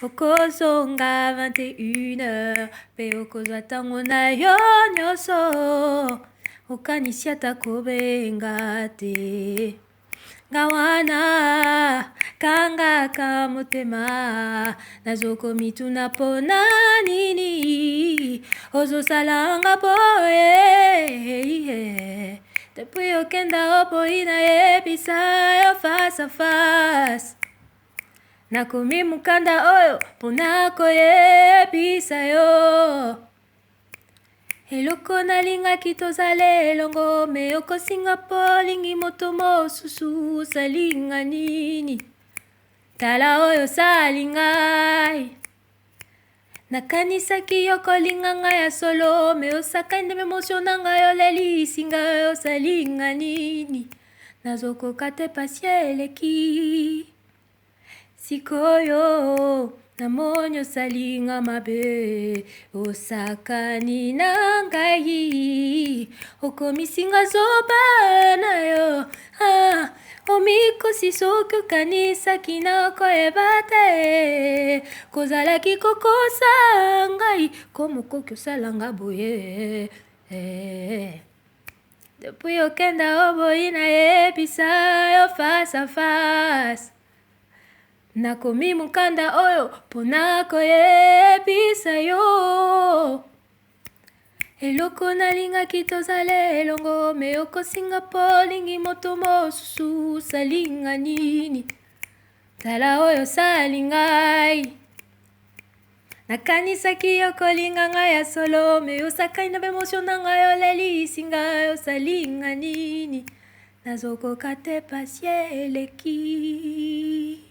okozonga 21h mpe okozwa ntango na yo nyonso okanisi ata kobenga te nga wana kangaka motema nazokomituna mpona nini ozosalanga boye depuis okenda opoyi nayebisa yo face à face nakomi mokanda oyo mpona koyebisa yo eloko nalingaki tozala elongo me okosinga mpo olingi moto mosusu osalinga nini tala oyo osali ngai nakanisaki yo kolinga ngai ya solo me osaka nde memotio na ngai olelisi ngai osalinga nini nazokoka te pasi eleki sikoyo namoni osalinga mabe osakani na ngai okomisinga zoba na yo omikosi soki okanisaki na koyeba te kozalaki kokosa ngai komokoki osalanga boye depuis okenda oboyi nayebisa yo face à face nakomi mokanda oyo mpona koyebisa yo eloko nalingaki tozala elongo me okosinga mpo olingi moto mosusu osalinga nini tala oyo osali ngai nakanisaki yo kolinga ngai ya solo me osakani na bemotio na ngai olelisi ngai osalinga nini nazokoka te pasi eleki